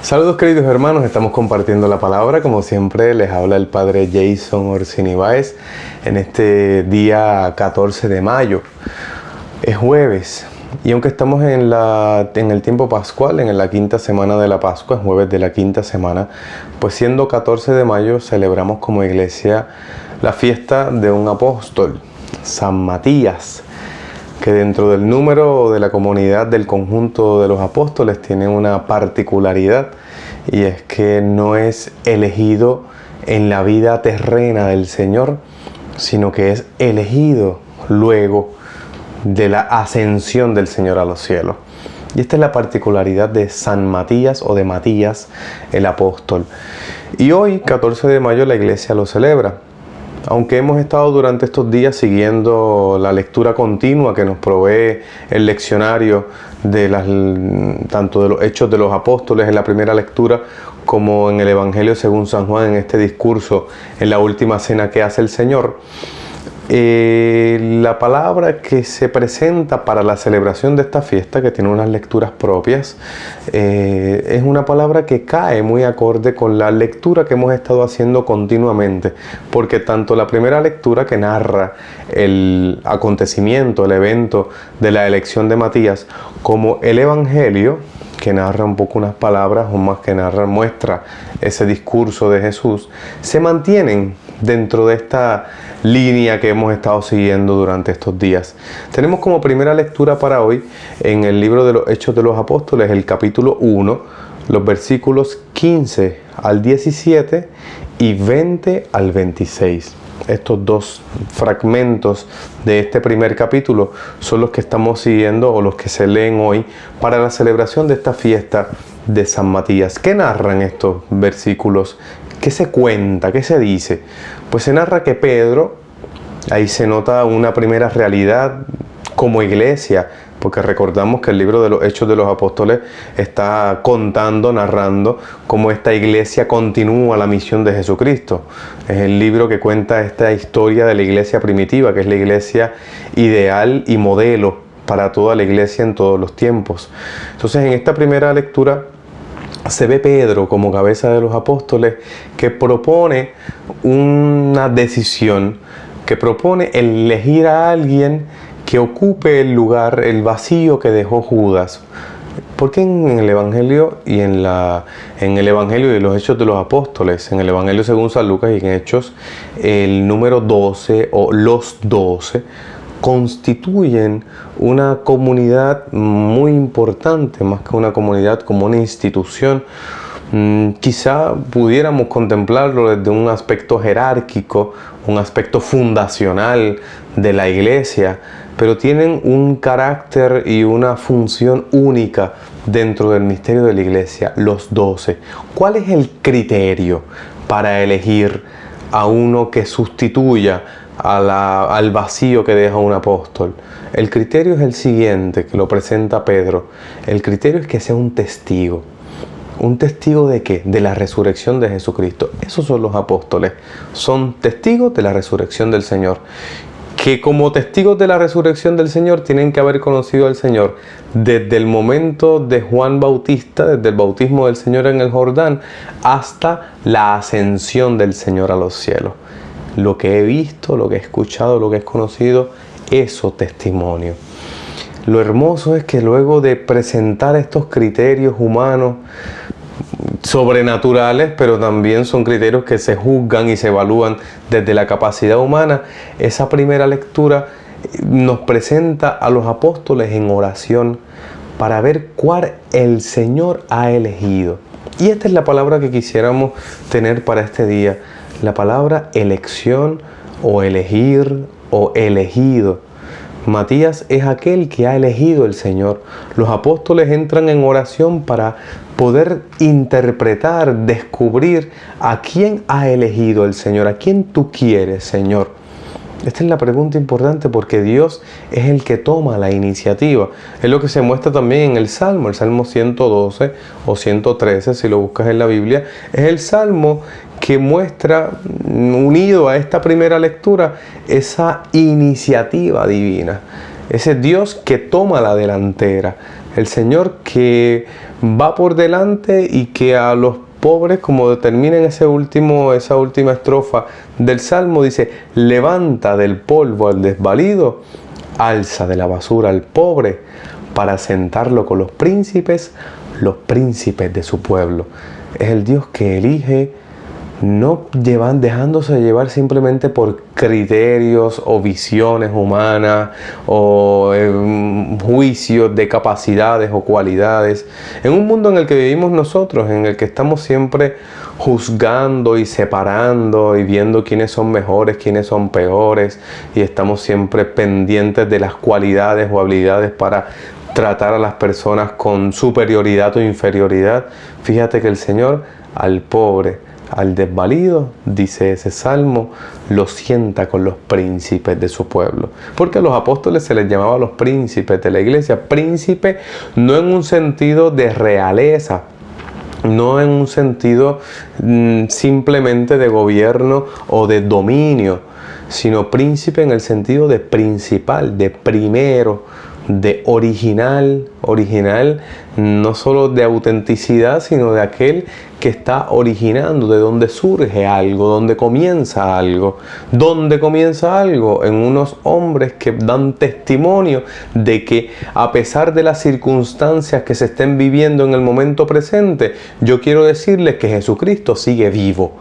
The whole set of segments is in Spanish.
Saludos queridos hermanos, estamos compartiendo la palabra. Como siempre les habla el Padre Jason Orsini Báez en este día 14 de mayo. Es jueves y aunque estamos en el tiempo pascual, en la quinta semana de la Pascua, es jueves de la quinta semana, pues siendo 14 de mayo celebramos como iglesia la fiesta de un apóstol, San Matías, que dentro del número de la comunidad del conjunto de los apóstoles tiene una particularidad, y es que no es elegido en la vida terrena del Señor, sino que es elegido luego de la ascensión del Señor a los cielos. Y esta es la particularidad de San Matías o de Matías el apóstol. Y hoy, 14 de mayo, la iglesia lo celebra. Aunque hemos estado durante estos días siguiendo la lectura continua que nos provee el leccionario tanto de los Hechos de los Apóstoles en la primera lectura, como en el Evangelio según San Juan, en este discurso, en la última cena que hace el Señor, la palabra que se presenta para la celebración de esta fiesta, que tiene unas lecturas propias, es una palabra que cae muy acorde con la lectura que hemos estado haciendo continuamente, porque tanto la primera lectura que narra el acontecimiento, el evento de la elección de Matías, como el Evangelio, que narra un poco unas palabras, o más que narra, muestra ese discurso de Jesús, se mantienen dentro de esta línea que hemos estado siguiendo durante estos días. Tenemos como primera lectura para hoy en el libro de los Hechos de los Apóstoles, el capítulo 1, los versículos 15 al 17 y 20 al 26. Estos dos fragmentos de este primer capítulo son los que estamos siguiendo, o los que se leen hoy para la celebración de esta fiesta de San Matías. ¿Qué narran estos versículos? ¿Qué se cuenta? ¿Qué se dice? Pues se narra que Pedro, ahí se nota una primera realidad como iglesia, porque recordamos que el libro de los Hechos de los Apóstoles está contando, narrando cómo esta iglesia continúa la misión de Jesucristo. Es el libro que cuenta esta historia de la iglesia primitiva, que es la iglesia ideal y modelo para toda la iglesia en todos los tiempos. Entonces, en esta primera lectura se ve Pedro como cabeza de los apóstoles, que propone una decisión, que propone elegir a alguien que ocupe el lugar, el vacío que dejó Judas. Porque en el Evangelio y en el Evangelio y los Hechos de los Apóstoles, en el Evangelio según San Lucas y en Hechos, el número 12 o los 12 constituyen una comunidad muy importante, más que una comunidad, como una institución. Quizá pudiéramos contemplarlo desde un aspecto jerárquico, un aspecto fundacional de la iglesia, pero tienen un carácter y una función única dentro del misterio de la iglesia, los 12. ¿Cuál es el criterio para elegir a uno que sustituya al vacío que deja un apóstol? El criterio es el siguiente, que lo presenta Pedro. El criterio es que sea un testigo. ¿Un testigo de qué? De la resurrección de Jesucristo. Esos son los apóstoles. Son testigos de la resurrección del Señor. Que como testigos de la resurrección del Señor tienen que haber conocido al Señor desde el momento de Juan Bautista, desde el bautismo del Señor en el Jordán, hasta la ascensión del Señor a los cielos. Lo que he visto, lo que he escuchado, lo que he conocido, eso testimonio. Lo hermoso es que luego de presentar estos criterios humanos, sobrenaturales, pero también son criterios que se juzgan y se evalúan desde la capacidad humana, esa primera lectura nos presenta a los apóstoles en oración para ver cuál el Señor ha elegido. Y esta es la palabra que quisiéramos tener para este día, la palabra elección o elegir o elegido. Matías es aquel que ha elegido el Señor. Los apóstoles entran en oración para poder interpretar, descubrir a quién ha elegido el Señor, a quién tú quieres, Señor. Esta es la pregunta importante, porque Dios es el que toma la iniciativa. Es lo que se muestra también en el Salmo 112 o 113, si lo buscas en la Biblia. Es el Salmo que muestra, unido a esta primera lectura, esa iniciativa divina. Ese Dios que toma la delantera. El Señor que va por delante y que a los pobres, como determina en esa última estrofa del Salmo, dice: levanta del polvo al desvalido, alza de la basura al pobre, para sentarlo con los príncipes de su pueblo. Es el Dios que elige, no dejándose llevar simplemente por criterios o visiones humanas o juicios de capacidades o cualidades. En un mundo en el que vivimos nosotros, en el que estamos siempre juzgando y separando y viendo quiénes son mejores, quiénes son peores, y estamos siempre pendientes de las cualidades o habilidades para tratar a las personas con superioridad o inferioridad. Fíjate que el Señor al pobre, al desvalido, dice ese salmo, lo sienta con los príncipes de su pueblo. Porque a los apóstoles se les llamaba los príncipes de la iglesia. Príncipe no en un sentido de realeza, no en un sentido simplemente de gobierno o de dominio, sino príncipe en el sentido de principal, de primero, de original, no solo de autenticidad, sino de aquel que está originando, de donde surge algo, donde comienza algo. ¿Dónde comienza algo? En unos hombres que dan testimonio de que, a pesar de las circunstancias que se estén viviendo en el momento presente, yo quiero decirles que Jesucristo sigue vivo,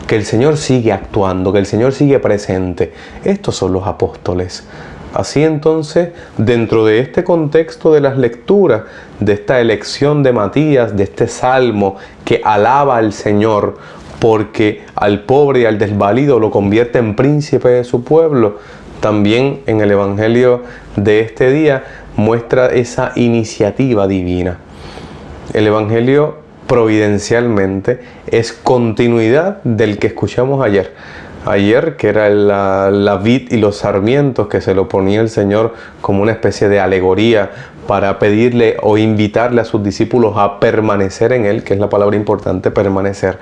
que el Señor sigue actuando, que el Señor sigue presente. Estos son los apóstoles. Así entonces, dentro de este contexto de las lecturas, de esta elección de Matías, de este salmo que alaba al Señor porque al pobre y al desvalido lo convierte en príncipe de su pueblo, también en el Evangelio de este día muestra esa iniciativa divina. El Evangelio providencialmente es continuidad del que escuchamos ayer. Ayer, que era la vid y los sarmientos, que se lo ponía el Señor como una especie de alegoría para pedirle o invitarle a sus discípulos a permanecer en Él, que es la palabra importante, permanecer.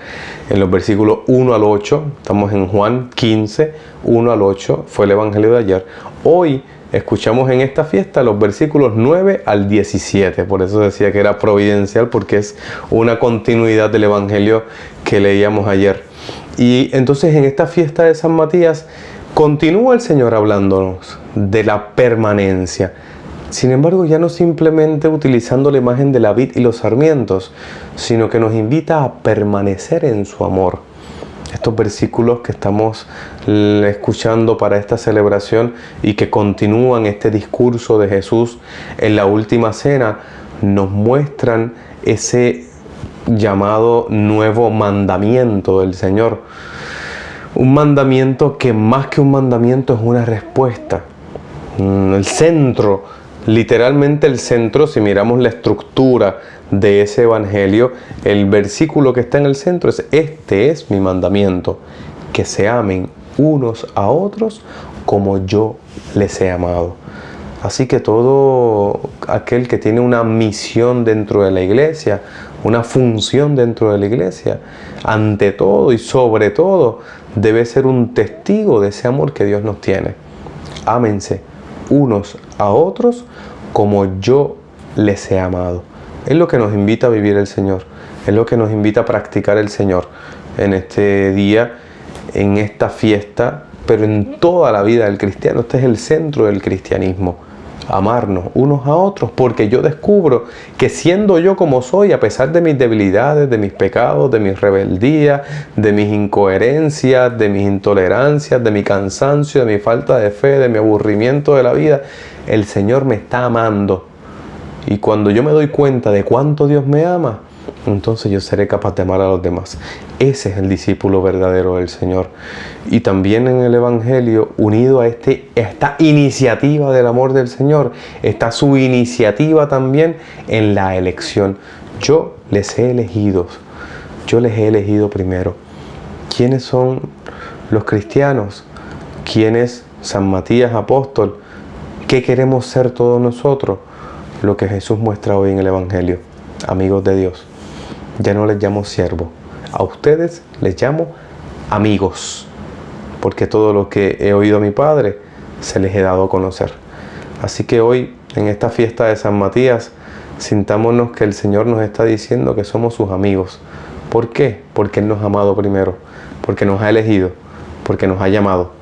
En los versículos 1 al 8, estamos en Juan 15, 1 al 8, fue el Evangelio de ayer. Hoy escuchamos en esta fiesta los versículos 9 al 17, por eso decía que era providencial, porque es una continuidad del Evangelio que leíamos ayer. Y entonces en esta fiesta de San Matías continúa el Señor hablándonos de la permanencia. Sin embargo, ya no simplemente utilizando la imagen de la vid y los sarmientos, sino que nos invita a permanecer en su amor. Estos versículos que estamos escuchando para esta celebración y que continúan este discurso de Jesús en la última cena, nos muestran ese llamado nuevo mandamiento del Señor. Un mandamiento que más que un mandamiento es una respuesta. El centro, literalmente el centro, si miramos la estructura de ese evangelio, el versículo que está en el centro es: este es mi mandamiento, que se amen unos a otros como yo les he amado. Así que todo aquel que tiene una misión dentro de la iglesia, una función dentro de la iglesia, ante todo y sobre todo, debe ser un testigo de ese amor que Dios nos tiene. Ámense unos a otros como yo les he amado. Es lo que nos invita a vivir el Señor, es lo que nos invita a practicar el Señor en este día, en esta fiesta, pero en toda la vida del cristiano. Este es el centro del cristianismo. Amarnos unos a otros, porque yo descubro que siendo yo como soy, a pesar de mis debilidades, de mis pecados, de mis rebeldías, de mis incoherencias, de mis intolerancias, de mi cansancio, de mi falta de fe, de mi aburrimiento de la vida, el Señor me está amando. Y cuando yo me doy cuenta de cuánto Dios me ama, entonces yo seré capaz de amar a los demás. Ese es el discípulo verdadero del Señor. Y también en el Evangelio, unido a esta iniciativa del amor del Señor, está su iniciativa también en la elección. Yo les he elegido primero. ¿Quiénes son los cristianos? ¿Quién es San Matías apóstol? ¿Qué queremos ser todos nosotros? Lo que Jesús muestra hoy en el Evangelio. Amigos de Dios. Ya no les llamo siervo, a ustedes les llamo amigos, porque todo lo que he oído a mi Padre se les he dado a conocer. Así que hoy, en esta fiesta de San Matías, Sintámonos que el Señor nos está diciendo que somos sus amigos. ¿Por qué? Porque Él nos ha amado primero, porque nos ha elegido, porque nos ha llamado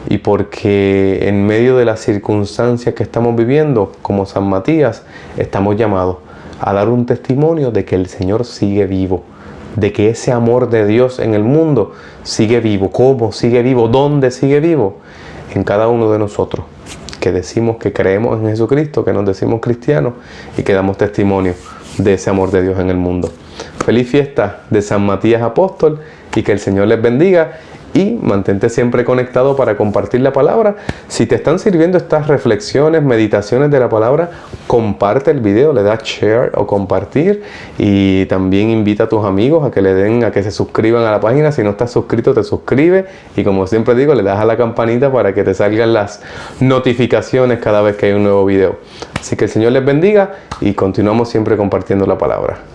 y porque en medio de las circunstancias que estamos viviendo, como San Matías, estamos llamados a dar un testimonio de que el Señor sigue vivo, de que ese amor de Dios en el mundo sigue vivo. ¿Cómo sigue vivo? ¿Dónde sigue vivo? En cada uno de nosotros, que decimos que creemos en Jesucristo, que nos decimos cristianos y que damos testimonio de ese amor de Dios en el mundo. Feliz fiesta de San Matías Apóstol y que el Señor les bendiga. Y mantente siempre conectado para compartir la palabra. Si te están sirviendo estas reflexiones, meditaciones de la palabra, comparte el video, le das share o compartir. Y también invita a tus amigos a que le den, a que se suscriban a la página. Si no estás suscrito, te suscribes. Y como siempre digo, le das a la campanita para que te salgan las notificaciones cada vez que hay un nuevo video. Así que el Señor les bendiga y continuamos siempre compartiendo la palabra.